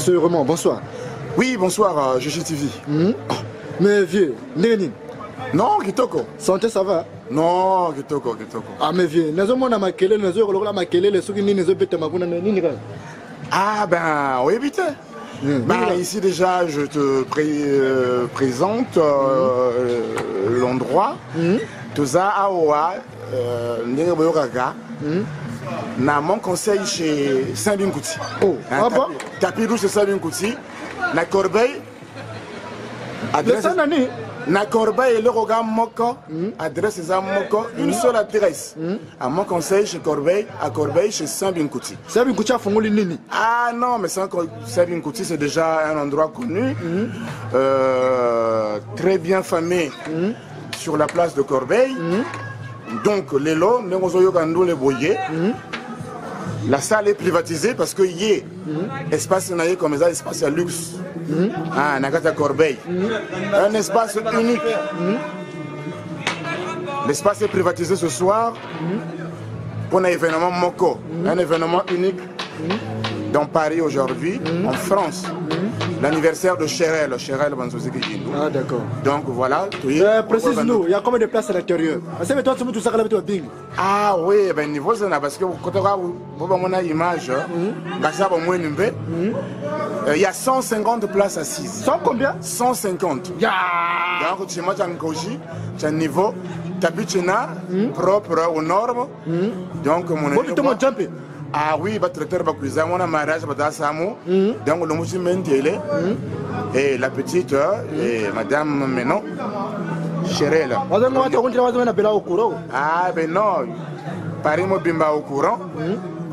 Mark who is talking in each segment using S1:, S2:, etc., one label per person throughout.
S1: Monsieur Roman, bonsoir.
S2: Oui, bonsoir, GGTV.
S1: Mais vieux, Néni.
S2: Non, Kitoko.
S1: Santé, ça va?
S2: Non, Kitoko.
S1: Ah, mais vieux, nous avons maquillé, nous avons maquillé, les sous qui nous ont pété ma boune.
S2: Ah, ben, oui, vite. Ben, ici, déjà, je te présente l'endroit. Toza Aoua, Négoyogaga. Na mon conseil chez Saint-Binkouti.
S1: Oh, ah bon?
S2: Tapis rouge chez Saint-Binkouti. Na Corbeil. Adresse. Na Corbeil, le regard Moko. Adresse Moko. Une seule adresse. À mon conseil chez Corbeil, à Corbeil chez Saint-Binkouti.
S1: Saint-Binkouti a fondé l'Inini.
S2: Ah non, mais Saint-Binkouti, c'est déjà un endroit connu. Très bien famé sur la place de Corbeil. Donc, les lots, les boyers. La salle est privatisée parce que y est espace comme ça, espace à luxe. Ah, Nagata Corbeil. Un espace unique. L'espace est privatisé ce soir pour un événement Moko. Un événement unique dans Paris aujourd'hui, en France. L'anniversaire de Cherel Bansouziki.
S1: Ah, d'accord.
S2: Donc voilà.
S1: Précise-nous, il y a combien de places à l'intérieur?
S2: Ah oui, ben niveau ça, parce que quand on voit mon image, il y a 150 places assises.
S1: 100 combien?
S2: 150. Donc tu as un niveau, tu as propre aux normes. Donc mon ah oui, bah traiteur bah cuisine, on a mariage bah Samu, donc le monsieur Mendele et la petite et Madame Menon, Cherel. Ah ben non, Paris mo bimba au courant.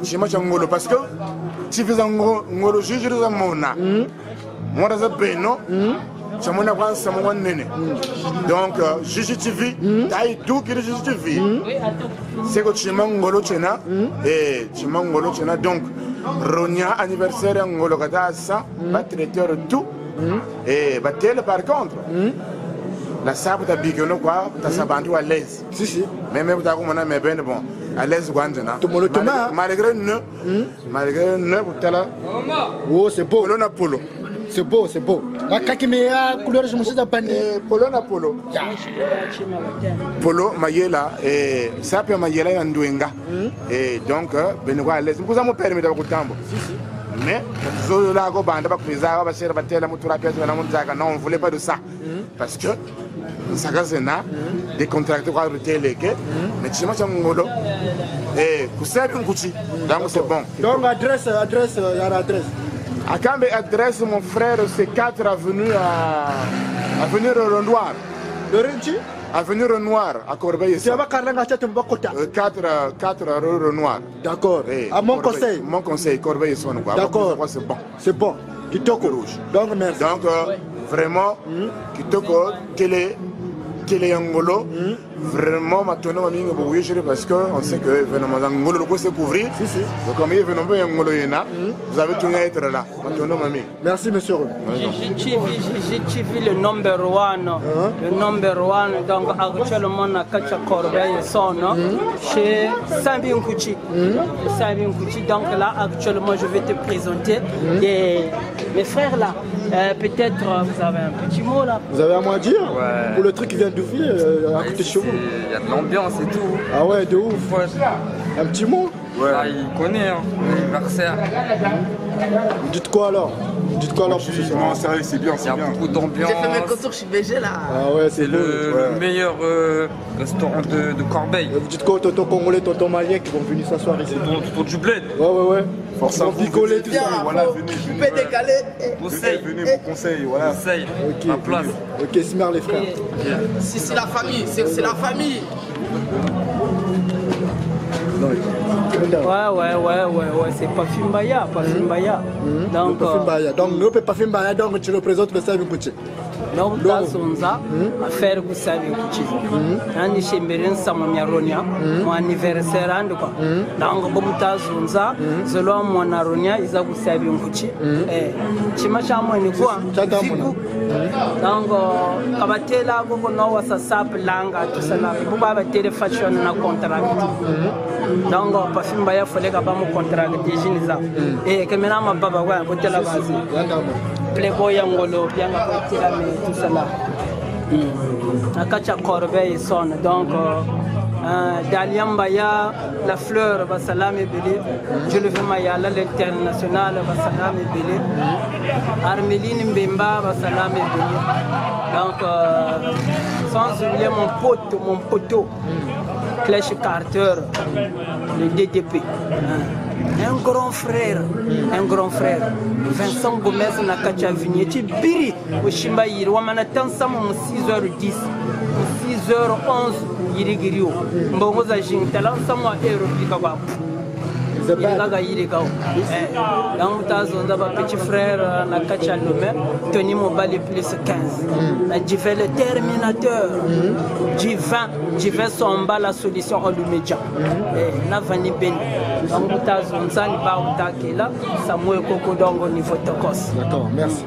S2: Chez moi ngolo parce que tu fais un ngolo juge de mona. Moi dans un beno. Donc, JGTV, tout qui est JGTV. C'est que tu m'as ngolo chena et tu m'as ngolo chena. Donc, Ronia anniversaire ngolo kata ça, va traiteur tout et va tel par contre. La sabre ta bigono quoi, ta sabandu à l'aise.
S1: Si.
S2: Même vous avez mon ami ben bon, à l'aise guanjana. Malgré ne, vous tala.
S1: Oh, c'est beau.
S2: Polo na polo.
S1: C'est beau. Ma kakimea couleur je me suis appelé.
S2: Polo na polo. Polo mayela et ça peut mayela yanduenga. Et donc benwa à l'aise. Vous avez permis de vous tambo. Mais zo la go banda ba kuiza ba shera ba tela mutura pesa na munzaka non on voulait pas de ça. Parce que ça gazena des contracteurs quoi reteleke mais tu m'as ngolo et kusabi nguchi. Donc c'est bon.
S1: Donc adresse y a l'adresse.
S2: À Kambe adresse mon frère, c'est 4 avenue avenue Renoir.
S1: Le Renchi?
S2: Avenue Renoir à Corbeil.
S1: C'est à Bakaranga Tchatombakota.
S2: 4 rue Renoir.
S1: D'accord. À mon conseil.
S2: Mon conseil, Corbeil son quoi.
S1: D'accord.
S2: C'est bon.
S1: C'est bon. Kitoko rouge. Donc merci.
S2: Donc vraiment Kitoko Kele Ngolo. Vraiment maintenant parce qu'on sait que événement Ngolo c'est couvrir. Donc comme événement Ngolo yena, vous avez tout à être là. Maintenant mamie.
S1: Merci monsieur.
S3: J'ai vu le number one. Le number one donc actuellement à Kacha Corbeil son chez Saint-Binkouti. Donc là actuellement je vais te présenter mes frères là. Peut-être vous avez un petit mot là.
S1: Vous avez à moi dire? Ouais. Pour le truc qui vient d'ouvrir à côté de chez vous.
S4: Il y a de l'ambiance et tout.
S1: Ah ouais, de ouf. Ouais. Un petit mot?
S4: Ouais. Ah, il connaît, hein, l'anniversaire.
S1: Vous dites quoi alors? Pour ce soir?
S2: Non, sérieux, c'est bien, c'est bien.
S4: Il y a beaucoup d'ambiance.
S5: J'ai fait mes contours chez BG là.
S1: Ah ouais, c'est
S4: le meilleur restaurant de Corbeil.
S1: Vous dites quoi aux tontons congolais, tontons maliens qui vont venir s'asseoir ici?
S4: Autour du bled.
S1: Ouais. Forcément picoler tout ça.
S5: Voilà, venez.
S2: Venez, mon conseil, voilà.
S4: Conseil,
S1: ok,
S4: ma place.
S1: Ok, Smer les frères.
S5: C'est la famille, c'est la famille.
S3: Ouais, c'est pas Fimbaya. Donc,
S1: nous, pas Fimbaya. Donc, tu représentes le Saint-Binkouti.
S3: donc tazonza affaire kusabi kuchiza nani shemberin sama myaronia mon anniversaire ande quoi donc bobu tazonza zelo mon aronia iza kusabi kuchi chima cha mwene kwa siku donc kabatela go no wasa sap langa to sala buba ba tele fashion na contract donc parfum ba ya fole ka ba mo contract dijiniza kamera ma baba kwa botela basi playboy yangolo byanga ko tela me tout cela akacha corbeille son donc Daliamba ya la fleur va salame belé je le veux mayala l'international va salame belé Armeline Mbemba va salame belé donc sans oublier mon poteau Clash Carter le DDP un grand frère Vincent Gomez na kacha vigneti biri oshimba yiri wa manatan samo 6h10 6h11 yirigirio mbongo za jingtala samo aérobica kwa Ilaga yirigao donc tazonda ba petit frère na kacha lomé Tony Mobali plus 15 na Jive le terminateur Jive somba la solution en média na vani ben donc tazonza ni ba utakela Samuel Koko dongo niveau tokos.
S1: D'accord, merci.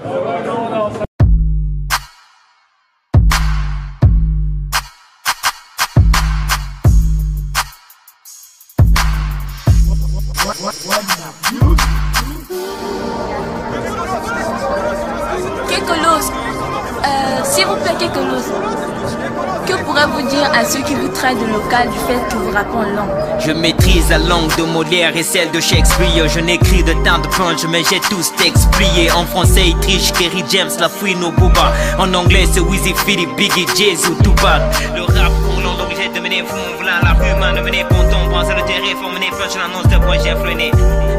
S6: Kekolos, s'il vous plaît Kekolos, que pourrez-vous dire à ceux qui vous traitent de local du fait que vous rappez en langue?
S7: Je maîtrise la langue de Molière et celle de Shakespeare. Je n'écris de tant de punch mais j'ai tous explié. En français il triche Kerry James, la fouine au Booba. En anglais c'est Wizzy, Philip, Biggie, Jay ou Tupac. Le rap pour l'on obligé de mener fou, v'là la rue, man, de mener bon ton, pense à le terrain, faut mener punch l'annonce de projet freiné.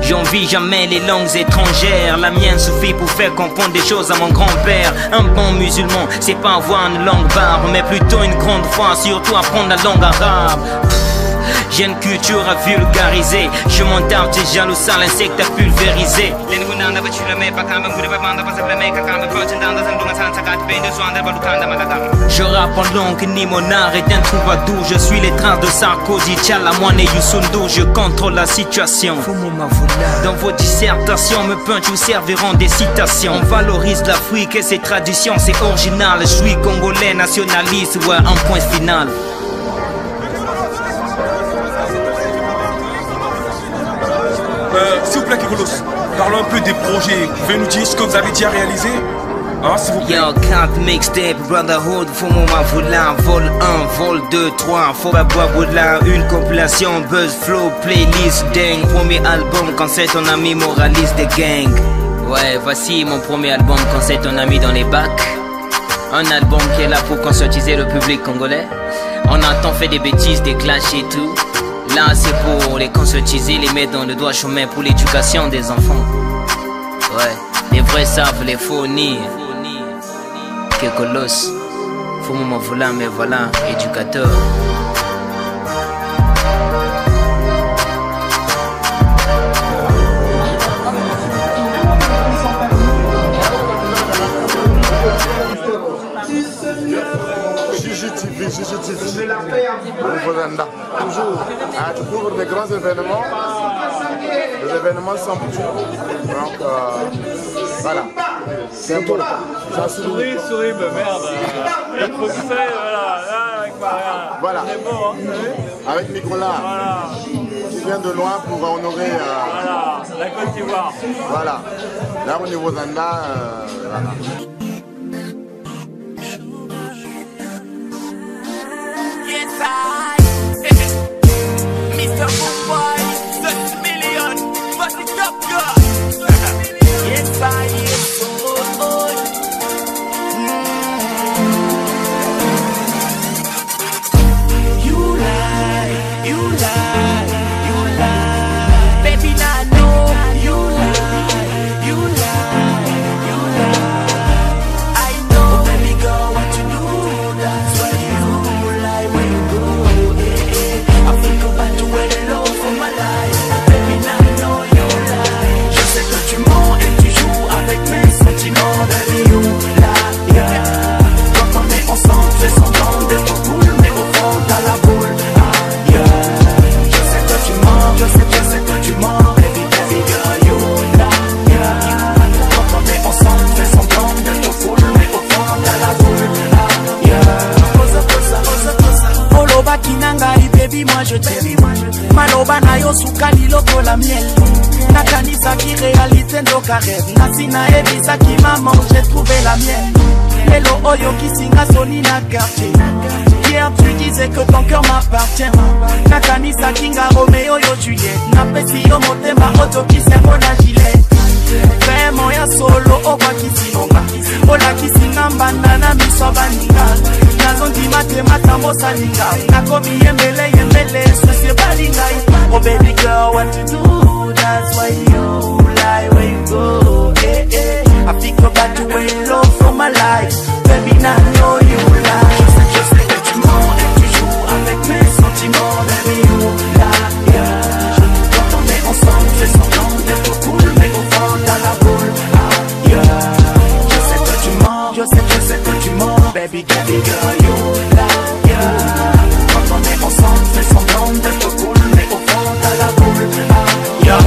S7: J'envie jamais les langues étrangères. La mienne suffit pour faire comprendre des choses à mon grand-père. Un bon musulman, c'est pas avoir une langue barbe, mais plutôt une grande foi, surtout apprendre la langue arabe. J'ai une culture à vulgariser. Je m'en tape, t'es jaloux, ça l'insecte à pulvériser. Je rappe en langue, ni mon art est un troubadour. Je suis les traces de Sarkozy, Tchalamouane et Youssoundo. Je contrôle la situation. Dans vos dissertations, me punch vous serviront des citations. On valorise l'Afrique et ses traditions, c'est original. Je suis congolais, nationaliste, ouais, un point final.
S8: S'il vous plaît Kekolos, parlons un peu des projets. Vous pouvez nous dire ce que vous avez déjà réalisé, hein, s'il vous plaît.
S7: Yo, 4 mixtape, Brotherhood, Fumo Mavoula, vol 1, vol 2, 3, Foba Boaboula, une compilation, Buzz Flow, playlist, dang, premier album quand c'est ton ami moraliste des gangs. Ouais, voici mon premier album quand c'est ton ami dans les bacs. Un album qui est là pour conscientiser le public congolais. On a tant fait des bêtises, des clashs et tout. Là c'est pour les conscientiser, les mettre dans le droit chemin pour l'éducation des enfants. Ouais, les vrais savent, les faux nient. Kekolos, faut m'en vouloir, mais voilà, éducateur.
S2: Toujours. Tu couvres des grands événements. Les événements sont petits. Donc, voilà. C'est important.
S9: Souris, merde. Il faut que ça, voilà. Avec Maria.
S2: Voilà.
S9: C'est beau, hein.
S2: Avec Nicolas.
S9: Voilà.
S2: Qui vient de loin pour honorer.
S9: Voilà, la Côte d'Ivoire.
S2: Voilà. Là, au niveau Zanda, voilà.
S10: Mr. Mumbai, 30 million, but it's up good. Yes, I am so old. You lie, baby, I know you lie.
S11: baby moi je t'aime. Maloba na yo sukali lokola miel. Nakanisa ki réalité ndoka rêve. Nasina ebisa ki maman j'ai trouvé la mienne. Hello oyo ki singa soni na quartier. Hier tu disais que ton cœur m'appartient. Nakanisa kinga Romeo yo Juliette. Napesi yo motema oto ki sembo na gilet. Vraiment ya solo okwa kisinonga. Ola kisinga mbandana miso baninga. Nazondi matemata mosalinga. Nakomi yembele susi balinga. Oh baby girl what you do, that's why you lie where you go. Eh, eh. I think about you when you love for my life. Baby now I know you lie. Je sais que tu mens et tu joues avec mes sentiments. Baby you lie, yeah. Quand on est ensemble fais semblant d'être cool, mais au fond dans la boule, ah, yeah. Je sais que tu mens, je sais que tu mens. Baby girl you lie, yeah. Quand on est ensemble fais semblant d'être cool, mais au fond dans la boule, ah, yeah.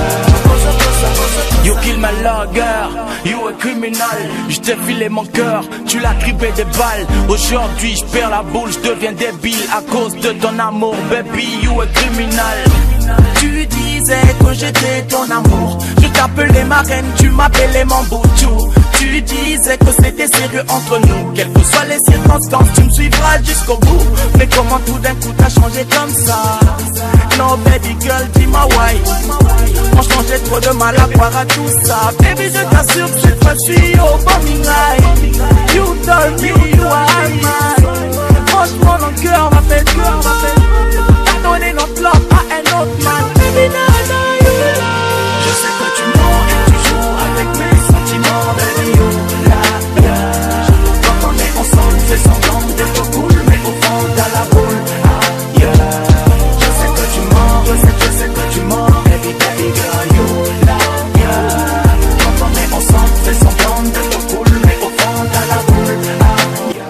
S11: You kill my logger, you a criminal. Je t'ai filé mon cœur, tu l'as criblé des balles. Aujourd'hui je perds la boule, je deviens débile à cause de ton amour. Baby, you a criminal. Tu disais que j'étais ton amour. Je t'appelais ma reine, tu m'appelais mon boutou. Tu disais que c'était sérieux entre nous. Quelles que soient les circonstances, tu me suivras jusqu'au bout. Mais comment tout d'un coup t'as changé comme ça? Non baby girl, dis-moi why. Franchement j'ai trop de mal à croire à tout ça. Baby je t'assure que cette fois-ci au bombing line. You told me you are mine. Franchement mon cœur m'appelle. T'as donné notre love à un autre man. Baby now I know you lie. Je sais que tu mens et tu joues avec mes sentiments. Baby you lie, yeah. Quand on est ensemble fais semblant d'être cool, mais au fond dans la boule, ah, yeah. Je sais que tu mens, baby girl you lie, yeah. Quand on est ensemble fais semblant d'être cool, mais au fond dans la boule, ah, yeah.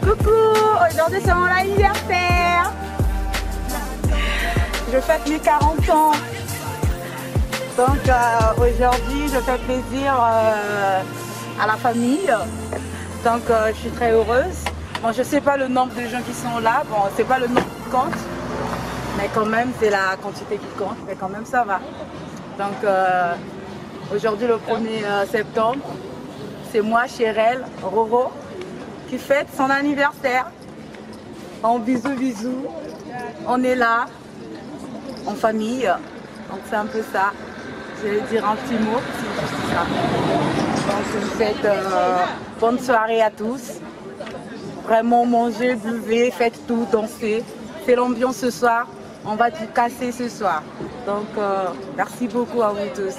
S12: Coucou, aujourd'hui c'est mon anniversaire. Je fête mes 40 ans. Donc aujourd'hui je fais plaisir à la famille. Donc je suis très heureuse. Bon, je sais pas le nombre de gens qui sont là, bon c'est pas le nombre qui compte, mais quand même c'est la quantité qui compte, mais quand même ça va. Donc aujourd'hui le 1er septembre, c'est moi, Chérel, Roro, qui fête son anniversaire. En bisous, on est là, en famille, donc c'est un peu ça. Je vais dire un petit mot, c'est juste ça. Donc je vous souhaite bonne soirée à tous. Vraiment mangez, buvez, faites tout, dansez. C'est l'ambiance ce soir, on va tout casser ce soir. Donc merci beaucoup à vous tous.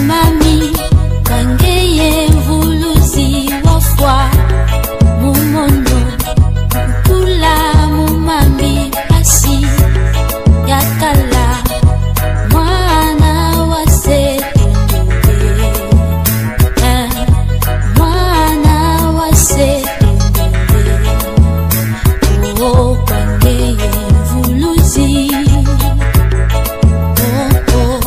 S13: Mami, kangeye mvuluzi wafwa mumono kula mumambi pasi yakala mwana wase mwana wase oh kangeye mvuluzi oh oh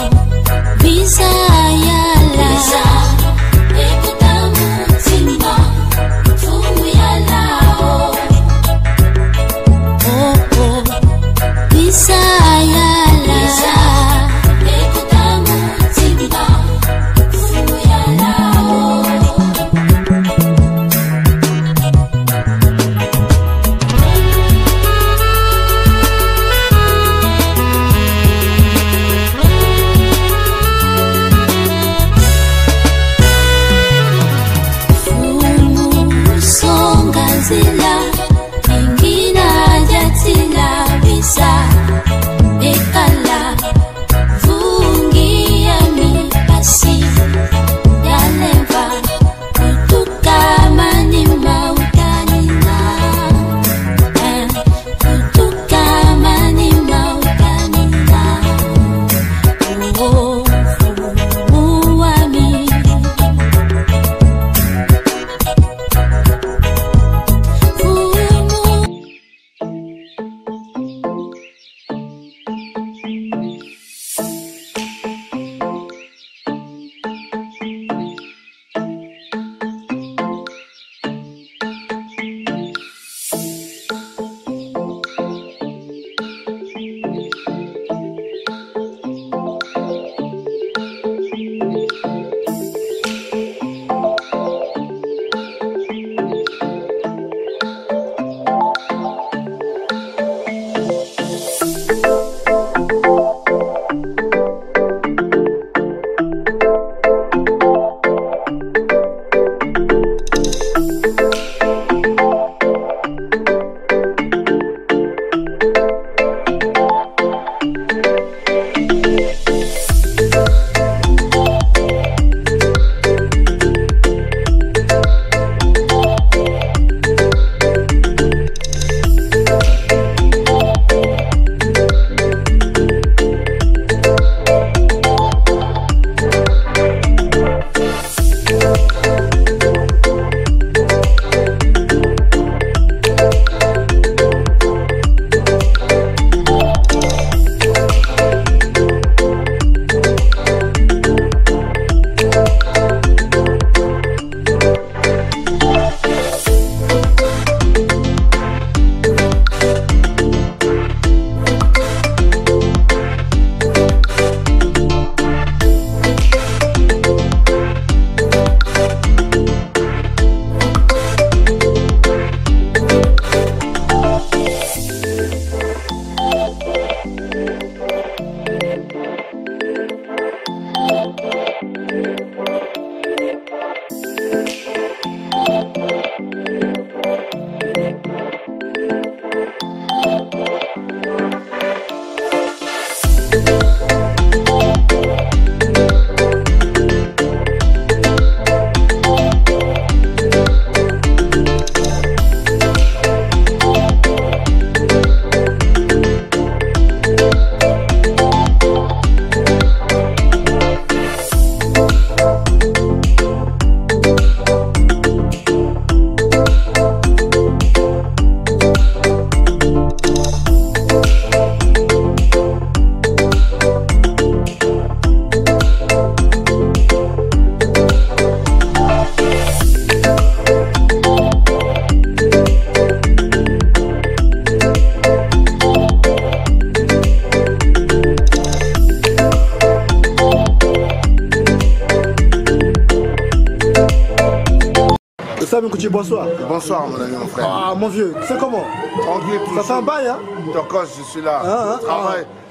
S1: Sam Kouchi, bonsoir.
S2: Bonsoir mon ami, mon frère.
S1: Ah mon vieux, c'est comment?
S2: Tranquille, tout
S1: ça fait un bail hein?
S2: Tokos, je suis là.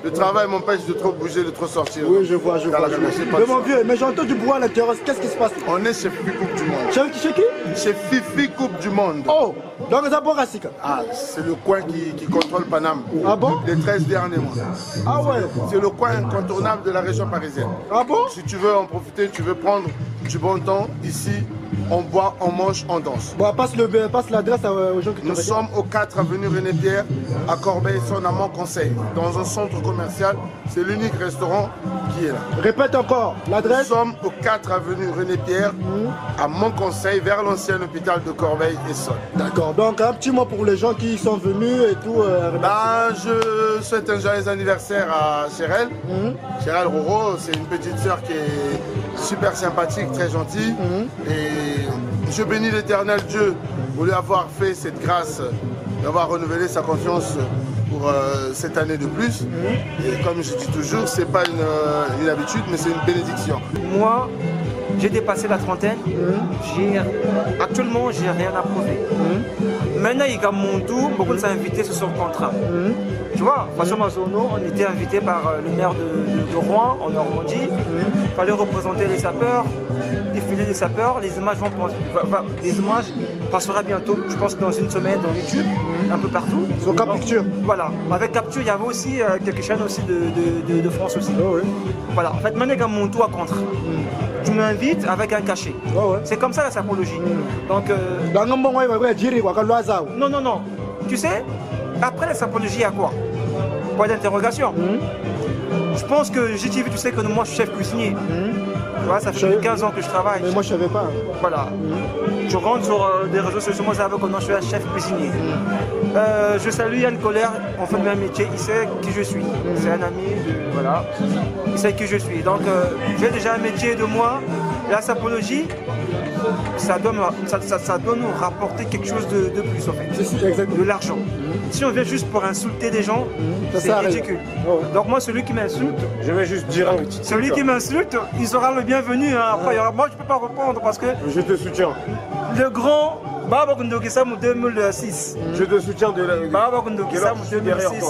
S2: Le travail m'empêche de trop bouger, de trop sortir.
S1: Oui, je vois. Mais mon vieux, mais j'entends du bruit à l'intérieur, qu'est-ce qui se passe?
S2: On est chez Fifi Coupe du Monde.
S1: Chez qui?
S2: Chez Fifi Coupe du Monde.
S1: Oh, donc c'est bon Rassika.
S2: Ah, c'est le coin qui contrôle Paname.
S1: Ah bon?
S2: Les 13 derniers mois.
S1: Ah ouais?
S2: C'est le coin incontournable de la région parisienne.
S1: Ah bon?
S2: Si tu veux en profiter, tu veux prendre du bon temps, ici, on boit, on mange, on danse.
S1: Bon, passe l'adresse aux gens qui te
S2: Nous sommes au 4 avenue René-Pierre, à Corbeil-Essonnes, à Mont-Conseil, dans un centre commercial. C'est l'unique restaurant qui est là.
S1: Répète encore, l'adresse?
S2: Nous sommes au 4 avenue René-Pierre, à Mont-Conseil, vers l'ancien hôpital de Corbeil-Essonnes.
S1: D'accord, donc un petit mot pour les gens qui sont venus et tout.
S2: Je souhaite un joyeux anniversaire à Chérel. Chérel Roro, c'est une petite sœur qui est super sympathique, très gentille. Et je bénis l'éternel Dieu pour lui avoir fait cette grâce, d'avoir renouvelé sa confiance pour cette année de plus. Et comme je dis toujours, c'est pas une habitude, mais c'est une bénédiction.
S14: Moi, j'ai dépassé la trentaine. Actuellement, j'ai rien à prouver. Maintenant, il y a mon tour, beaucoup de s'invités sur son contrat. Tu vois, François Mazono, on était invité par le maire de Rouen, en Normandie. Il fallait représenter les sapeurs, défiler les sapeurs. Les images passeront bientôt, je pense que dans une semaine, dans YouTube, un peu partout.
S1: Sur Capture.
S14: Voilà, avec Capture, il y avait aussi quelques chaînes aussi de France aussi. Voilà, en fait, maintenant, il y a mon tour à contre. Tu m'invites avec un cachet. C'est comme ça la sapologie. Donc, non. Tu sais, après la sapologie, il y a quoi? Point d'interrogation. Je pense que JTV, tu sais que moi je suis chef cuisinier. Tu vois, ça fait 15 ans que je travaille.
S1: Mais moi je savais pas.
S14: Voilà. Je rentre sur des réseaux sociaux, moi je savais que je suis un chef cuisinier. Je salue Yann Colère, on fait le même métier, il sait qui je suis. C'est un ami, voilà. Il sait qui je suis. Donc j'ai déjà un métier de moi. La sapologie, ça doit nous rapporter quelque chose de plus en fait. De l'argent. Si on vient juste pour insulter des gens, c'est ridicule. Donc moi, celui qui m'insulte,
S15: je vais juste dire un petit
S14: celui qui m'insulte, il sera le bienvenu. Hein. Après, moi, je ne peux pas répondre parce que...
S15: Je te soutiens.
S14: Le grand Baba Kundokisam 2006.
S15: Je te soutiens de la...
S14: Baba Kundokisam 2006.
S15: Il ne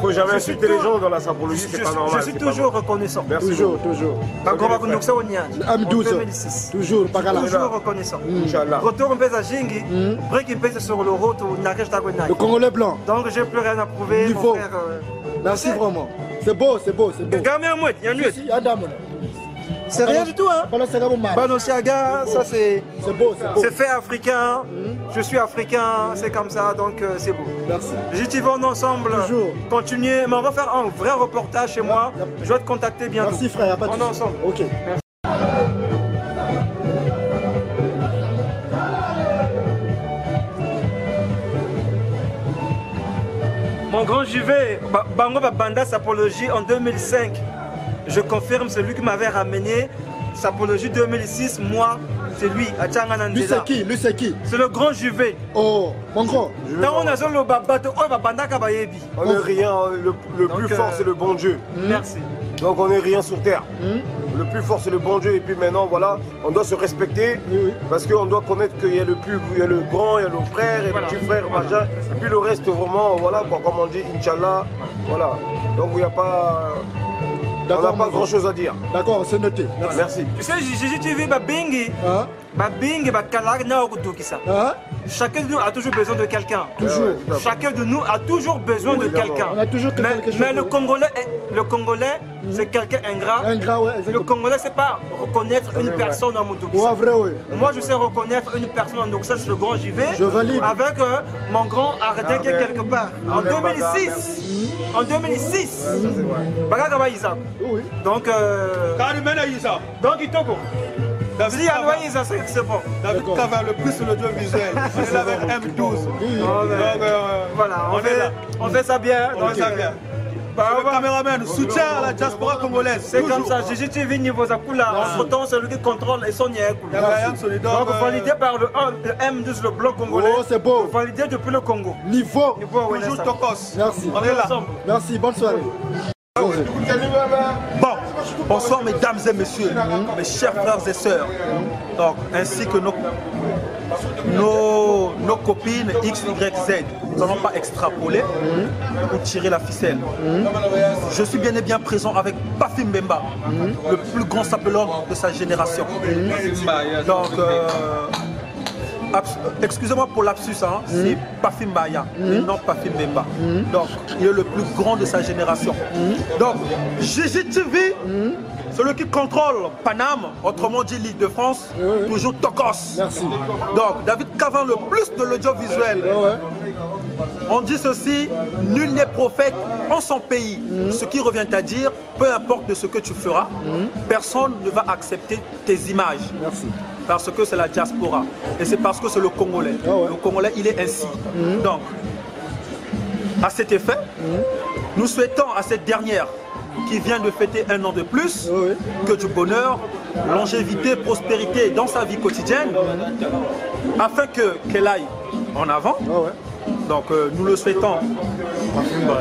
S15: faut jamais insulter les gens dans la sapologie, c'est pas normal.
S14: Je suis toujours reconnaissant.
S15: Merci.
S1: Toujours.
S14: Baba Kundokisam au Nian. En 2006.
S1: Toujours
S14: reconnaissant. Retour un peu à Jingi, après qu'il pèse sur le route au Nakesh Tagonak.
S1: Le Congolais blanc.
S14: Donc j'ai plus rien à prouver.
S1: Niveau. Merci vraiment. C'est beau.
S14: C'est rien du tout, hein. Banosiaga, ça c'est
S1: beau.
S14: C'est fait africain. Je suis africain, c'est comme ça, donc c'est beau.
S1: Merci.
S14: JTV ensemble.
S1: Toujours.
S14: Continuer, mais on va faire un vrai reportage chez moi. Je vais te contacter bientôt.
S1: Merci frère,
S14: on est ensemble.
S1: Ok. Merci.
S14: Mon grand JV, Bango Banda Sapologie en 2005. Je confirme, celui qui m'avait ramené Sapologie 2006, moi, c'est lui, à Tchanganandela.
S1: Lui c'est qui?
S14: C'est le grand JV.
S1: Oh, mon grand.
S14: Dans on a le bateau,
S15: on n'est rien, le plus fort c'est le bon Dieu.
S14: Merci.
S15: Donc on n'est rien sur terre. Le plus fort c'est le bon Dieu et puis maintenant voilà, on doit se respecter parce qu'on doit connaître qu'il y a le grand, il y a le frère et le petit frère, machin. Et puis le reste vraiment, voilà, comme on dit, Inch'Allah, voilà. Donc il n'y a pas... On n'a pas grand chose à dire.
S1: D'accord, c'est noté.
S15: Merci.
S14: Tu sais, JTV, Babingi, chacun de nous a toujours besoin de quelqu'un.
S1: Toujours.
S14: Chacun de nous a toujours besoin de quelqu'un.
S1: On a toujours quelque chose.
S14: Mais le Congolais, c'est quelqu'un ingrat. Le Congolais, c'est pas reconnaître une personne en Moutouki. Moi, je sais reconnaître une personne en Moutouki, c'est le grand JV.
S1: Je valide.
S14: Avec mon grand Ardin qui est quelque part. En 2006. En 2006. Bagagaba Isaac.
S1: Oui.
S14: Donc, donc il togo.
S5: David c'est bon. David Cavard, le plus sur l'audiovisuel. On est là avec M12.
S14: Voilà, on fait ça bien.
S5: Le caméraman, soutien à la diaspora congolaise.
S14: C'est comme ça, JTV niveau Zakula, entre-temps c'est lui qui contrôle et son Donc validé par le M12, le bloc congolais.
S1: Oh, c'est beau.
S14: Validé depuis le Congo.
S1: Niveau.
S5: Toujours Tokos.
S1: Merci.
S5: On est là.
S1: Merci, bonne soirée.
S5: Bon,
S14: Bonsoir mesdames et messieurs, mes chers frères et sœurs, donc, ainsi que nos copines X, Y, Z. Nous n'allons pas extrapoler ou tirer la ficelle. Je suis bien et bien présent avec Pafi Mbemba, le plus grand sapelog de sa génération. Donc, excusez-moi pour l'absus, hein, c'est Pafi Mbaya, et non Pafi Mbemba. Donc, il est le plus grand de sa génération. Donc, GGTV, celui qui contrôle Paname, autrement dit l'île de France, toujours Tokos.
S1: Merci.
S14: Donc, David Cavan, le plus de l'audiovisuel. On dit ceci, nul n'est prophète en son pays. Ce qui revient à dire, peu importe de ce que tu feras, personne ne va accepter tes images.
S1: Merci.
S14: Parce que c'est la diaspora. Et c'est parce que c'est le Congolais. Le Congolais, il est ainsi. Donc, à cet effet, nous souhaitons à cette dernière qui vient de fêter 1 an de plus, que du bonheur, longévité, prospérité dans sa vie quotidienne, afin qu'elle aille en avant. Donc nous le souhaitons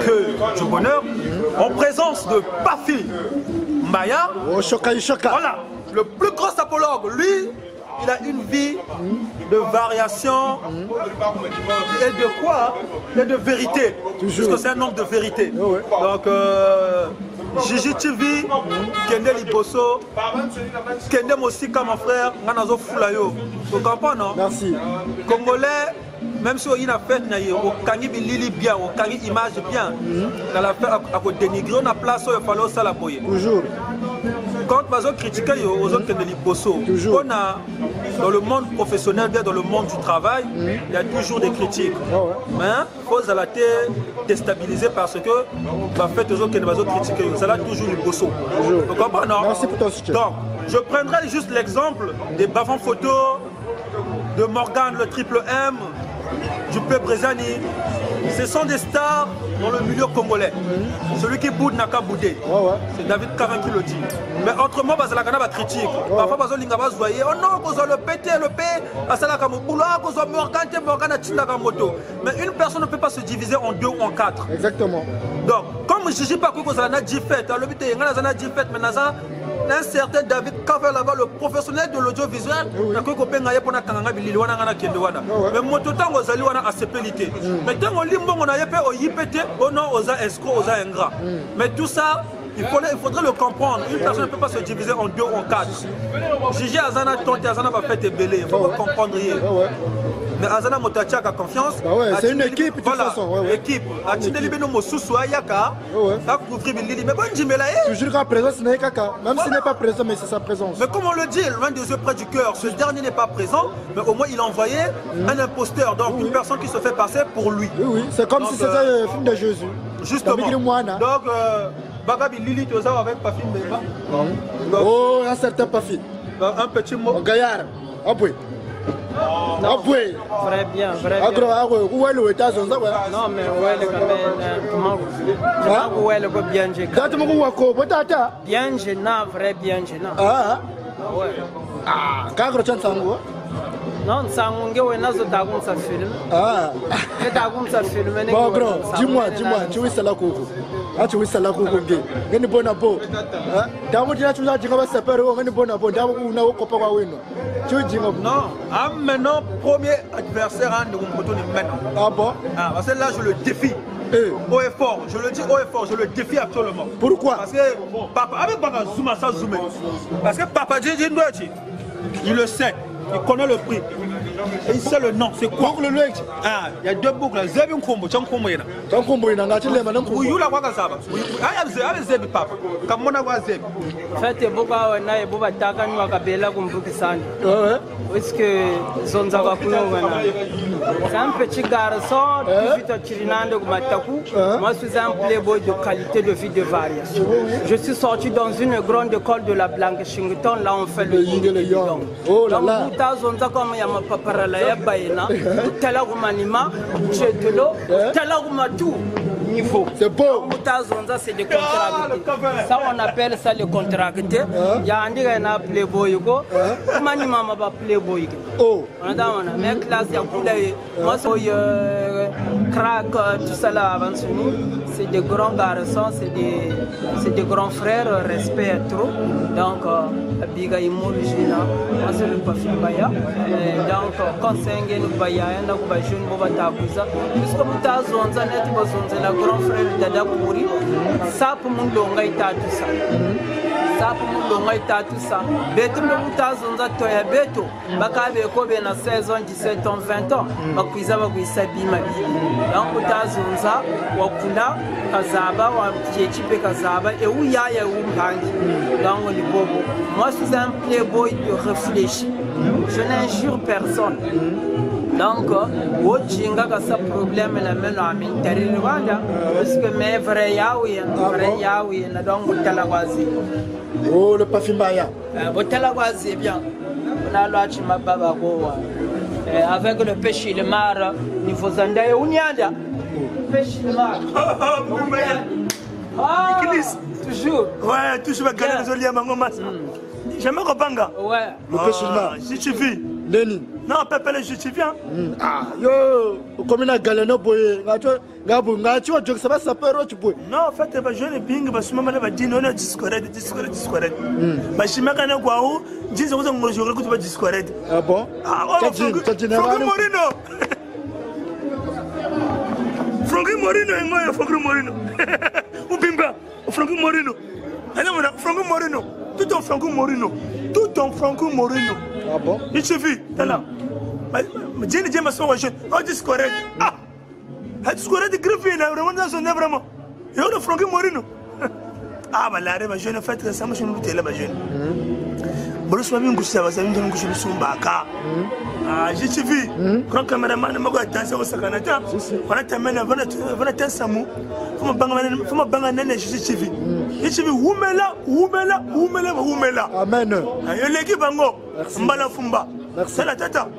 S14: que du bonheur, en présence de Pafi Mbaya, voilà, le plus grand sapologue, lui, il a une vie de variation et de quoi? Et de vérité. Parce que c'est un homme de vérité. Donc, Gigi TV, Kende Liboso, Kende aussi comme mon frère, Nanazo Fulayo. Vous comprenez, non?
S1: Merci.
S14: Congolais, même si on a fait, on a Lili bien, on a image bien, on a fait à dénigrer, on a place, il faut ça la boyer.
S1: Toujours.
S14: Quand on a critiqué aux autres Kende Liboso, on a dans le monde professionnel, bien dans le monde du travail, il y a toujours des critiques. Mais il faut la déstabiliser parce que bah, fait aux autres Kende Liboso critiquer, ça a toujours Liboso. Vous comprenez, non?
S1: Merci pour ton soutien.
S14: Donc, je prendrai juste l'exemple des bavons photos de Morgan, le triple M, du peuple Brezani. Ce sont des stars dans le milieu congolais. Celui qui boude n'a qu'à bouder. C'est David Cavan qui le dit. Mais autrement, la Ghana va critique. Parfois, oh non, vous avez le PT, le P, vous avez Morgan, moto. Mais une personne ne peut pas se diviser en 2 ou en 4.
S1: Exactement.
S14: Donc, comme je ne dis pas que vous avez dit fait, le but est que vous avez dit fait, mais un certain David Cavan là-bas, le professionnel de l'audiovisuel, mais mon temps aux alliés à CPLité. Mais tant qu'on limbo on a fait au IPT, on a aux escrocs, aux ingrats. Mais tout ça, il faudrait le comprendre. Une personne ne peut pas se diviser en 2 ou en 4. Gigi Azana Tonte Azana va faire tes belés, il faut comprendre. Mais Azana Motacha a confiance.
S1: C'est une équipe de toute façon.
S14: Équipe. Atineli Beno Mosusu Ayaka. Ça couvre Bilili. Mais bon, Jimela.
S1: Toujours qu'à présence, ce n'est qu'à. Même s'il n'est pas présent, mais c'est sa présence.
S14: Mais comme on le dit, loin des yeux près du cœur, ce dernier n'est pas présent, mais au moins il a envoyé un imposteur, donc une personne qui se fait passer pour lui.
S1: Oui, c'est comme si c'était le film de Jésus.
S14: Justement. Donc, Bagabi Lili, tu as avec Pafi Mbemba.
S1: Oh, un certain Pafi.
S14: Un petit mot.
S1: Un gaillard. Ah oui.
S3: Très bien, très bien.
S1: Où est le état?
S3: Non, mais où est le comment? Où est le bien gênant? Bien gênant, vrai bien gênant.
S1: Ah,
S3: ouais.
S1: Ah, quand tu as
S3: non, ça on a ça film.
S1: Ah.
S3: Ça film.
S1: Bon, grand, dis-moi, tu veux ça la coucou. Ah, tu veux ça la coucou. Gani bona bo. Ah, d'amu tu as dit que va se faire, gani bona bo. D'amu on a au copa wa wino. Tu dis non.
S14: Ah, maintenant premier adversaire en de Mboto ni maintenant.
S1: Ah bon?
S14: Ah, parce que là je le défie. Haut et fort, je le dis haut et fort, je le défie actuellement.
S1: Pourquoi?
S14: Parce que papa, avec Baka Zuma ça zoomé. Parce que papa dit il le sait. Il connaît le prix. Et il sait le nom. C'est quoi le nom? Ah, il y a 2 boucles. Zebi Nkombo, Chankombo yana.
S1: Chankombo yana, ngati le manam.
S14: Oui, la waka saba. Aye Zebi papa. Kamona wa Zebi.
S3: Fete boka wana boba taka ni wakabela kumbuki sana. Est-ce que zonza bakuno wana? C'est un petit garçon qui vit à Chirinande Kumataku. Moi je suis un playboy de qualité de vie de variation. Je suis sorti dans une grande école de la Blanche-Shington, là on fait le yin.
S1: Oh là là.
S3: Zonza comme yama paparala ya baina, tala kumanima, chetelo, tala kumatu.
S1: C'est beau.
S3: Zonza c'est des contractés. Ça on appelle ça les contractés. Yandi na playboy ko, kumanima ma playboy.
S1: Oh.
S3: On a mais classe ya kula. Moi c'est crack, tout ça là avant nous, c'est des grands garçons, c'est des grands frères, respect trop. Donc, Biga Imolujina, moi c'est le Parfum Baya. Donc, quand c'est un gars nous Baya, on a un jeune Boba Tabuza. Puisque nous avons un grand frère Dada Kouri, ça pour mon longa et tout ça. Ça pour mon longa et tout ça. Beto nous avons toya beto, bakabe kobe na 16 ans, 17 ans, 20 ans. Bakuiza bakuisa bima bibi. Donc nous avons wakula kazaba wa mtiechipe kazaba et où ya umbangi. Donc on est bobo. Moi je suis un playboy réfléchi. Je n'injure personne. Donc, Wojinga a ce problème la même à l'intérieur, parce que mes vrais yaouis, donc Talawazi.
S1: Oh, le Parfum Baya.
S3: Talawazi, bien. On a l'achima babagoa. Avec le pêche le mar, il faut s'endayer ou nianda. Pêche le mar. Ah, toujours.
S14: Ouais, toujours gagner les olives à Mangomas. J'aime Robanga.
S3: Ouais.
S1: Le pêche le mar.
S14: Si tu vis.
S1: Lénine.
S14: Non, Pepe le justifiant.
S1: Ah, yo, comme une galano boy, Gabou, tu vois, ça va s'appeler autre boy.
S14: Non, en fait, je ne ping, parce que maman va dire non, discorrect. Mais si ma canne quoi, dis aux hommes, je recrute pas discorrect.
S1: Ah bon?
S14: Ah, oh, Francky Morino. Francky Morino, et moi, Francky Morino. Ou Bimba, Francky Morino. Alors, Francky Morino. Tout en Francky Morino. Tout en Francky Morino.
S1: Ah bon?
S14: Il suffit, t'es là. Mais Jenny James sont jeunes. Oh, discorrect. Ah! Discorrect de Griffin, vraiment dans son œuvre, vraiment. Et on a Francky Morino. Ah, bah là, ma jeune, en fait, ça m'a fait une télé, ma jeune. Bruce Mami Ngoussa, ça vient de Ngoussa Sumbaka. Ah, j'ai suivi. Grand caméraman, m'a dansé au Sakanata. On a terminé, on a terminé Samu. Faut me banganer, j'ai suivi. J'ai suivi, Oumela.
S1: Amen.
S14: L'équipe Bango, Mbala Fumba. C'est la tata.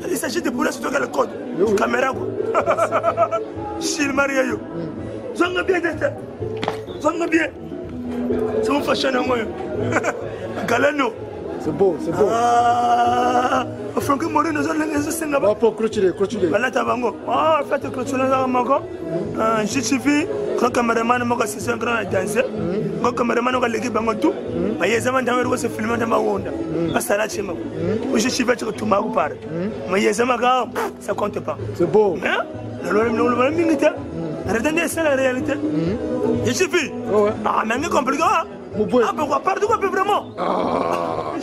S14: Il s'agit de poules sur le code. Caméra. Chil Mario. Zanga bien, Zanga bien. C'est mon fashion à moi. Galano.
S1: C'est beau, c'est beau.
S14: Ah, Francky Morino, nous allons Singapour.
S1: Pour clôturer.
S14: Voilà, Tabango. Ah, faites clôturer dans Mago. J'ai suivi. Grand caméraman, moi, c'est un grand danseur. Grand caméraman, on va l'équipe Bango tout. Mais il y a des gens qui se filment dans ma onda. Pas ça là chez moi. Je suis venu tout ma part. Mais il y a des gens qui ça compte pas.
S1: C'est beau.
S14: Hein? Le minute. Regardez ça la réalité. Je suffis. Ah, mais c'est compliqué. Ah, pourquoi pas de quoi vraiment?
S1: Ah,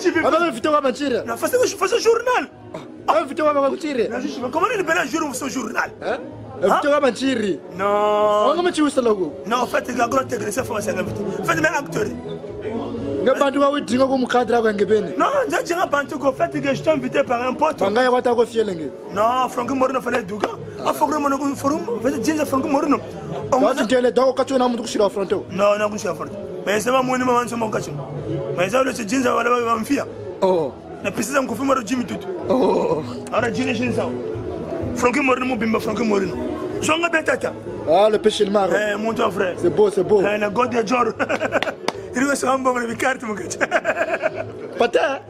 S1: invitez moi à mentir.
S14: Non, parce que je fais un journal.
S1: Invitez-moi à mentir.
S14: Comment il est jour où ce journal?
S1: Invitez-moi à mentir.
S14: Non.
S1: On va mentir où ça là?
S14: Non, en fait, il y a un grand technicien qui fait un faites un acteur.
S1: Ngabantu wa widinga ko mukadra kwa ngebeni.
S14: Non, j'ai un bantu ko fait que je t'ai invité par un pote.
S1: Bangaya wata ko fielenge.
S14: Non, Francky Morino fallait duga. A Francky Morino ko forum, fait jinja Francky Morino.
S1: On va te do ka tuna mutu kushira fronto.
S14: Non, non kushira fronto. Mais c'est pas moi ni maman mon kacho. Mais ça le jinja wala ba mfia.
S1: Oh.
S14: Na precisa mkufuma ro Jimmy tutu.
S1: Oh.
S14: Ara jinja ça. Francky Morino mo bimba Francky Morino. Jonga betata.
S1: Ah, le pêche le mar.
S14: Eh, mon ton frère.
S1: C'est beau, c'est beau.
S14: Eh, la god de Jor. Il va se rendre dans les cartes, mon gars.
S1: Pata.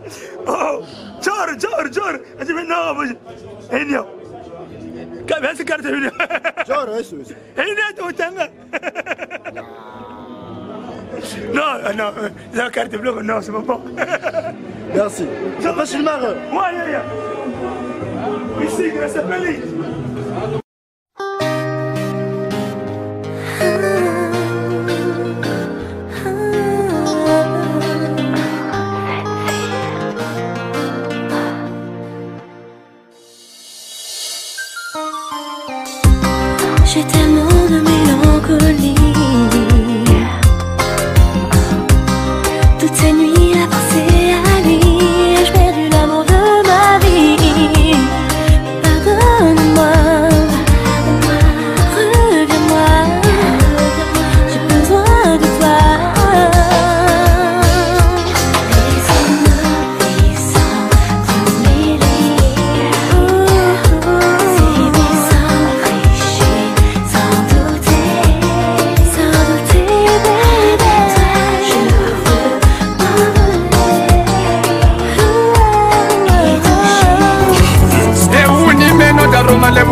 S14: Oh, Jor. Je dis, non, eh, non. Quand même, c'est carte,
S1: Jor, oui.
S14: Eh, non, tu t'engages. Non, la carte bleue, non, c'est pas bon.
S1: Merci. Le pêche le mar.
S14: Ouais. Ici, grâce à Pelli.
S13: J'ai tellement de mélancolie. Toutes ces nuits à penser à lui, j'ai perdu l'amour de ma vie. Pardonne-moi.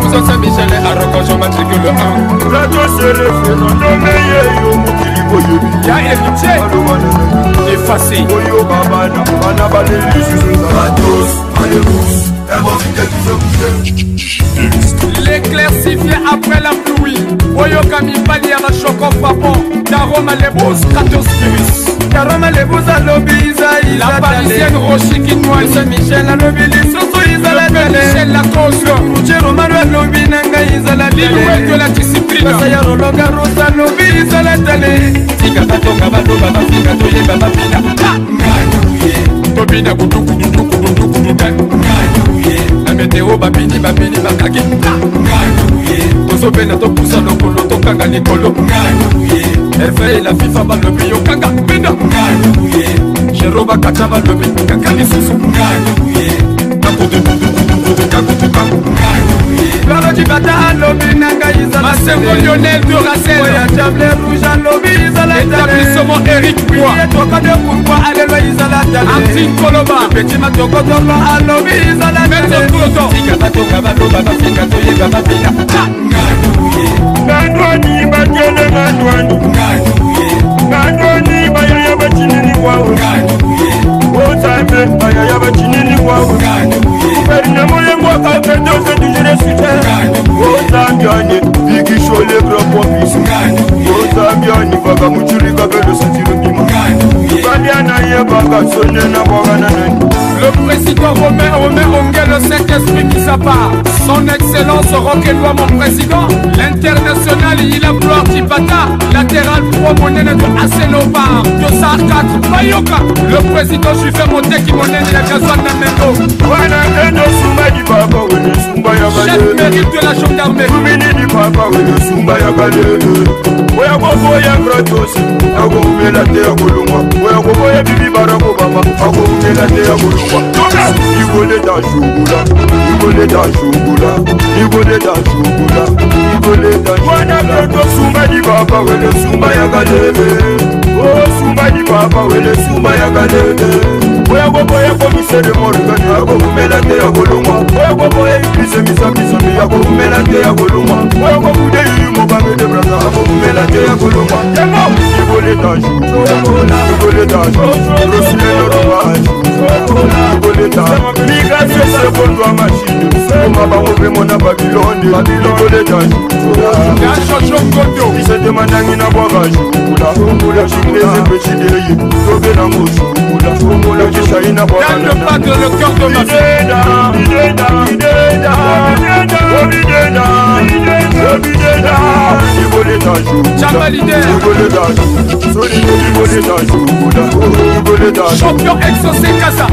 S16: Bouzo Saint-Michel et Arrocojo matricule 1.
S17: Radio c'est le phénomène yo mokili boyebi.
S16: Y'a héritier effacé.
S17: Boyo babana bana baleli susu rados alebus.
S16: L'éclaircifié après la pluie. Boyo Kamipali à la choco papon. Daroma Lebos Kratospirus.
S17: Daroma Lebos à l'obisa.
S16: La parisienne Rochiki Noy.
S17: Saint-Michel à l'obili. Soso Isala Tele.
S16: Michel Lacoste.
S17: Rougero Maro à l'obinanga Isala Tele.
S16: L'île de la discipline.
S17: Sayaro Logaro à l'obi Isala Tele.
S16: Tika Katonga Bado Baba Fika Toye Baba Pina. Tobina Kuduku Duduku Duduku Duduku. La météo babini babini bakaki. Tozobena topusa lokolo tokanga likolo. Elle fait la FIFA balobi yo kanga bina. Jeroba kata balobi kaka lisusu.
S17: Lolo du bata alobi nanga Isala.
S16: Masengo Lionel de Racel.
S17: Oya Diable Rouge alobi Isala.
S16: Établissement Eric Bois.
S17: Toka de pourquoi alléluia Isala.
S16: Antine Koloba.
S17: Petit matoko tolo alobi Isala.
S16: Maître Cloton.
S17: Tika batonga balo baba fika toye baba pina. Ngandwani bajele ngandwani. Ngandwani bayaya bachinini kwao. Otambe bayaya bachinini kwao. Perina mole mwa kalpedo se tujere suche. Otambiani bigi shole grand popis. Otambiani baka muchuri kabelo satiru bima. Badiana ye baka sonne na bogana nani.
S16: Le président Romain Onguel, le Saint-Esprit mis à part. Son excellence Roquelois, mon président. L'international, il a gloire Tipata. Latéral pro monnaie de Asselobar. De Sar 4, Bayoka. Le président Juffet Monteki monnaie de la Gazouane Namendo. Chef mérite de la gendarmerie.
S17: Igole da shugula, igole da shugula, igole da shugula, igole da shugula. Wana proto sumba di baba wele sumba ya galebe. Oh sumba di baba wele sumba ya galebe. Oya gogo ya komise de morgani ya go melate ya goluma. Oya gogo ya ikrise misa ya go melate ya goluma. Oya gogo de yumo bange de brother ya go melate ya goluma. Yemo igole da shugula, igole da shugula, rosile no rovage. Igole da migration c'est pour toi machine. Oma ba obe mona Babylone, igole da shugula.
S16: Ya chocho ngodo.
S17: Ise de manangi na boga shugula. Shugula chinese pechideye. Tobe na mo shugula. Shugula chishaina boga.
S16: Dans le pas de le cœur de ma vie.
S17: Igole da shugula.
S16: Chamba leader.
S17: Igole da shugula. Igole da shugula. Igole da
S16: champion exaucé Kasa.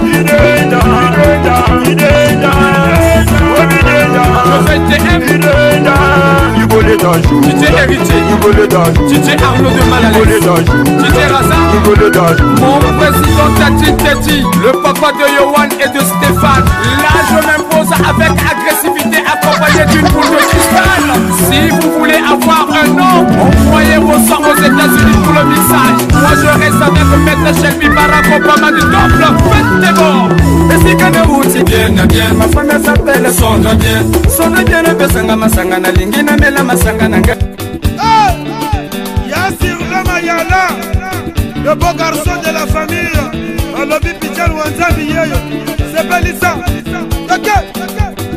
S16: Titi héritier, Titi Arnaud de Malalès, Titi Raza, mon président Tati, le papa de Yohan et de Stéphane. Là je m'impose avec agressivité accompagné d'une boule de cristal. Si vous voulez avoir un nom, envoyez vos sangs aux États-Unis pour le mixage. Moi je reste avec Maître Shelby Barack Obama du Temple. Faites des morts. Et si que ne vous dit bien, ma femme s'appelle Sonne bien, le besanga masanga na lingina mela masanga na nga.
S17: Yassir Lamayala, le beau garçon de la famille, Alobi Pichal Wanzabi Yeyo, c'est Belissa.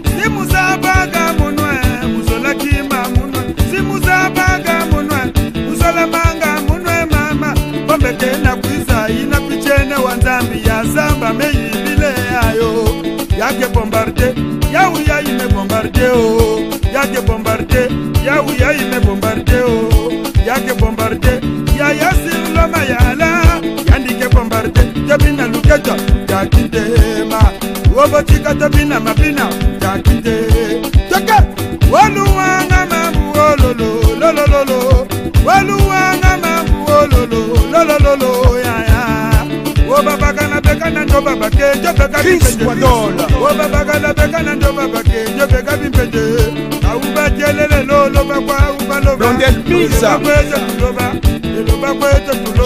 S17: Si Moussa Baga Mounoué, Mouzola Kima Mounoué, si Moussa Baga Mounoué, Mouzola Manga Mounoué Mama, Bombeke na Pisa, Ina Pichene Wanzambi, Yazamba Meyi Bile Ayo, Yake bombardé, Yaouya il me bombardé oh, Yake bombardé, Yaouya il me bombardé oh, Yake bombardé, Yaya sur le Mayala, Yandike bombardé, Jabina Luketa, Yakite ma, Wobotika Tabina Mabina, Yakite, Taka, Waluanga Mamu, Lolo, Lolo, Waluanga Mamu, Lolo, Lolo, Yaya. Obabagana bekana ndo babake, jobeka bimpede. Obabagana bekana ndo babake, jobeka bimpede. Auba jelele lolo bakwa, auba loba.
S16: Blondel Pisa.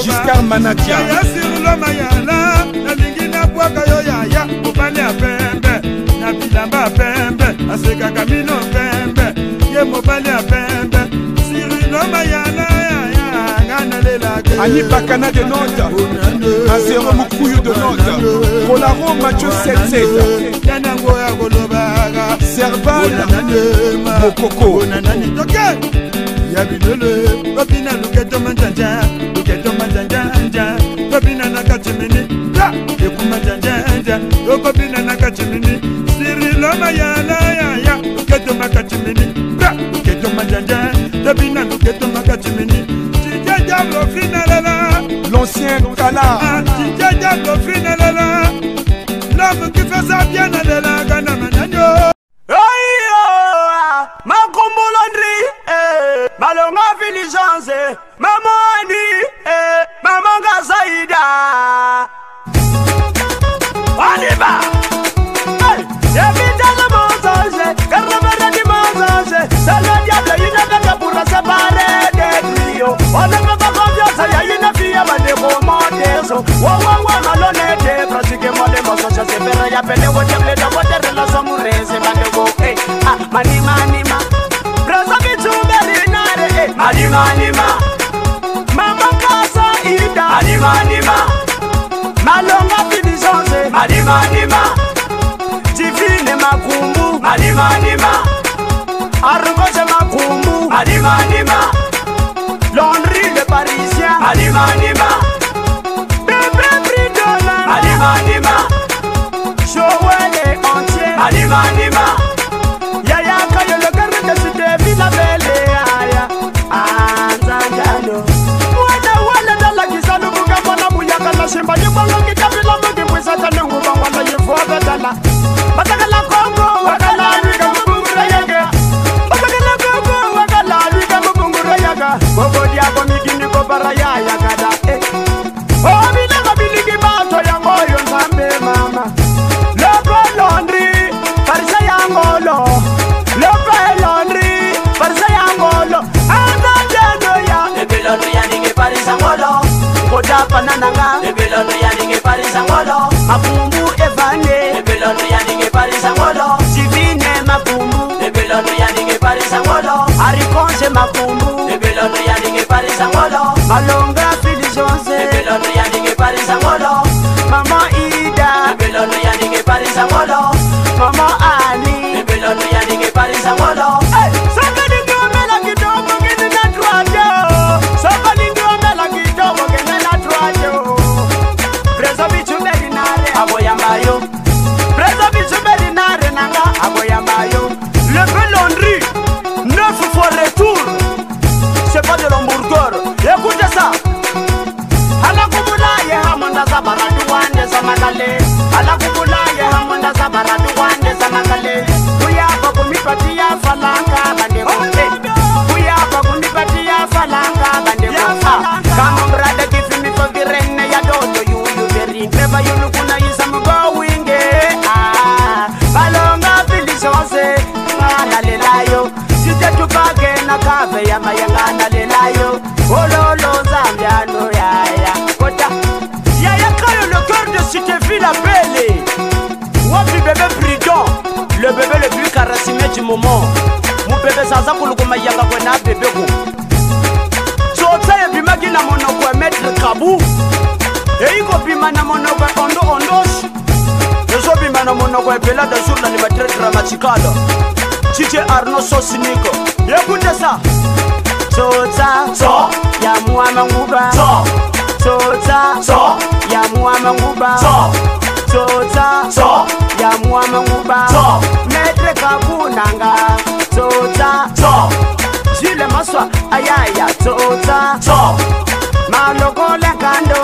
S17: Giscard Manatia. Yaya sirulo mayala, na lingina bwaka yo yaya. Ubane a pembe, na bilamba pembe, aseka kamino pembe. ye mobali ya pembe Cyrilo Mayala
S16: Annie Bakana de Nantes, Azero Mukuyu de Nantes, Polaro Mathieu 77, Serval Mokoko.
S17: Yabilele, Babina Luketo Manjanja, Luketo Manjanja, Babina Nakachimini, Yekuma Janja, Babina Nakachimini, Cyrilo Mayala, Luketo Makachimini, Luketo Manjanja, Babina Luketo Makachimini.
S16: L'ancien Kala,
S17: l'homme qui fait ça bien à la Ghana Manano.
S11: Makombolondri, Malonga Filigence, Mamani, Maman Gazaïda. On y va! Évite le mensonge, car le verre du mensonge, c'est le diable, il ne veut pas pour la séparer des trios. On ne peut pas confiance, il y a une fille à des romantiques. Waouh, malhonnête, pratiquement les mensonges, c'est vrai, il y a plein de voitures, les deux voitures de la sommure, c'est pas de go. Manima, Brazabitu Berinare, Manima, Mama Casa Ida, Manima, Malonga Filigence, Manima, Divine Makumbu, Manima, Argoje Makumbu, Manima, Londri le Parisien, Manima, Bébé Bridona, Manima, Joël est entier, Manima. Yaya kayo le carre de su devi la belle aya Anzangano Wala dala kisanu buka mwana muyaka la shimba Yibongo kitabila mugi mwisa tane nguba Wala yifua bedala Bataka la Kongo wakala Luika mbungura yaga Bataka la Kongo wakala Luika mbungura yaga Bobo diako migini kobara yaya kada Oh bilanga biligi bato ya ngoyo nzambe mama Lopo Londri Parisa ya ngolo Lope Londri, Parisa Yangolo, Anzangano ya Ebelono ya ninge Parisa Ngolo, Koda Panananga, Ebelono ya ninge Parisa Ngolo, Makumbu Evane, Ebelono ya ninge Parisa Ngolo, Divine Makumbu, Ebelono ya ninge Parisa Ngolo, Arikonje Makumbu, Ebelono ya ninge Parisa Ngolo, Malonga Filigence, Ebelono ya ninge Parisa Ngolo, Mama Ida, Ebelono ya ninge Parisa Ngolo, Mama Ali, Ebelono ya ninge Parisa Ngolo. Somebody do me like it don't get in that radio. Somebody do me like it don't get in that radio. Preso bichu berinare aboyambayo. Preso bichu berinare nanga aboyambayo. Le Belondri, 9 fois retour. C'est pas de l'hamburger. Écoutez ça. Alakubulaye hamunda zabaradu wande zamakale. Alakubulaye hamunda zabaradu wande zamakale. Kuyapa kumipatia falanga bande kote. Kuyapa kumipatia falanga bande kote. Kama mrada kifimi kwa virene ya dodo yuyu veri. Never yunu kuna isa mga winge. Balonga Filigence ngana lelayo. Sije tupage na kave ya mayangana lelayo. Ololo zambiano yaya. Kota yaya kayo le cœur de Cité-Ville la belle. Wapi bébé Bridon, le bébé le plus caressiné du moment. Mon bébé Zaza Kouloukouma Yanga Kwena bébé go. Chota ya bimagi na monoko ya maître Kabou. Et iko bima na monoko ya Ondo Ondosh. Ezo bima na monoko ya Bella de jour l'animateur dramatical. DJ Arnaud Sosiniko. Écoutez ça. Chota, ya Mouama Ngouba. Chota, ya Mouama Ngouba. Chota, ya Mouama Ngouba. Maître Kabou nanga. Chota, Gilles Maswa, ayaya. Chota, Maloko Lekando.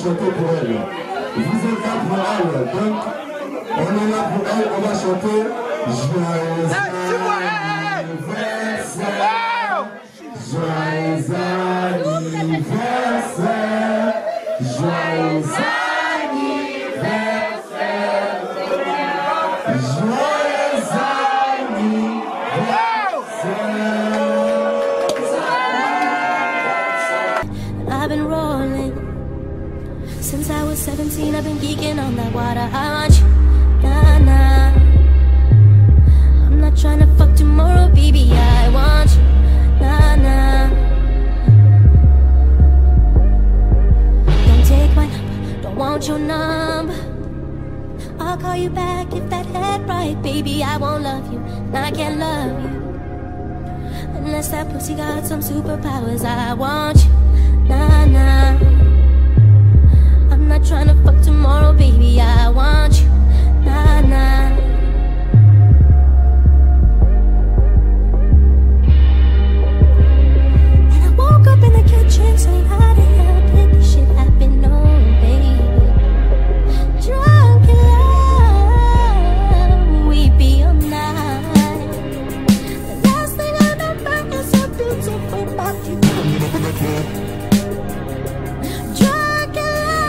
S18: Chanter pour elle. Vous êtes là pour elle, donc on est là pour elle, on va chanter joyeux anniversaire, joyeux anniversaire.
S13: seen I've been geeking on that water. I want you, nah, nah. I'm not trying to fuck tomorrow, baby. I want you, nah, nah. Don't take my number, don't want your number. I'll call you back if that head right, baby. I won't love you, nah, I can't love you unless that pussy got some superpowers. I want you, nah, nah. I'm not trying to fuck tomorrow, baby. I want you, nah, nah. And I woke up in the kitchen saying, how the hell did this shit happen? No, baby. Drunk in love, we be all night. The last thing I remember is a beautiful body. Drunk in love,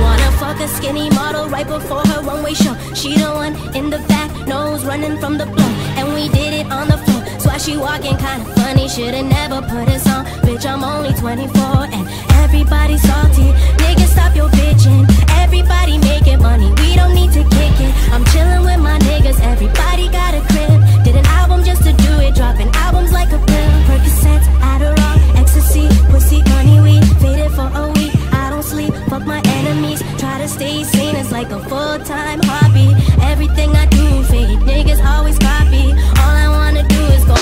S13: wanna fuck a skinny model right before her one-way show. She the one in the back, nose running from the blow, and we did it on the floor. So why she walking kinda funny? Should've never put us on. Bitch, I'm only 24 and everybody's salty. Nigga, stop your bitching. Everybody making money, we don't need to kick it. I'm chilling with my niggas, everybody got a crib. Did an album just to do it, dropping albums like a pill. Percocets, Adderall, ecstasy, pussy, money, weed. Faded for a week, I don't sleep, fuck my enemies. Try to stay sane, it's like a full-time hobby. Everything I do, fake niggas always copy. All I wanna do is go.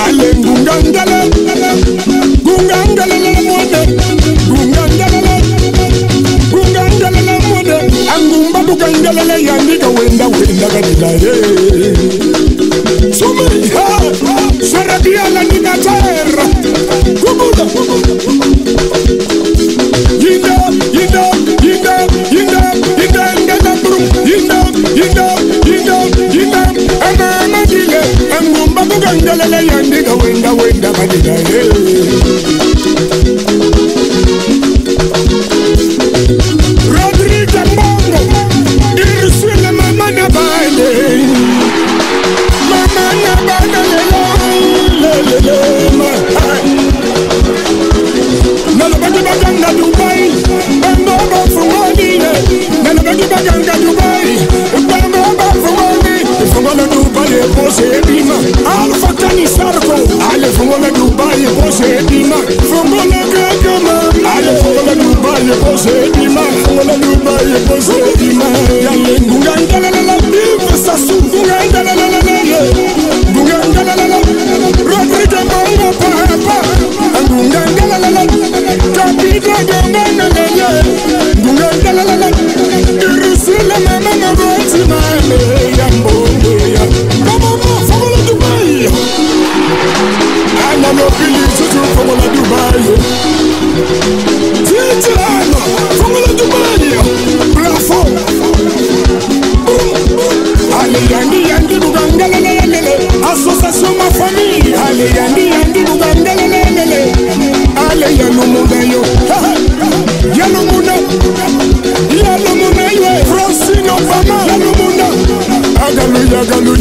S16: Ale gungangala, gungangala la mode, gungangala, gungangala la mode. Angumba gungangala la yandika wenda kadida. Sumari ha, sarabia la nikater. Kubuda, yinda, yinda, yinda, yinda, yinda, yinda, yinda, yinda, yinda, yinda. Ana dile, angumba gungangala la yandika wenda kadida. Rodrigo Mbongo, irisile mama na bande, mama na bande le. Nalabagi baganga Dubai, bango ba fuwani. Nalabagi baganga Dubai, bango ba fuwani. Fuwala Dubai pose bima, Alpha Tani Sarko. Ale fuwala Dubai pose bima, fuwala gagama. Ale fuwala Dubai pose bima, fuwala Dubai pose bima. Yale ngungangala la bive sasu, ngungangala la, ngungangala la. Rodrigo Mbongo papa, ngungangala la. Kapita gongana la, ngungangala la. Irusile mama na roti mame yambongo ya. Mama fuwala Dubai. Ana no pili tutu fuwala Dubai. Tiana fuwala Dubai. Bravo. Ale yandi bugangala la. Association ma famille. Ale yandi bugangala la. Ale yanumuna yo. Yanumuna yo. Francine Obama. Yanumuna. Agalu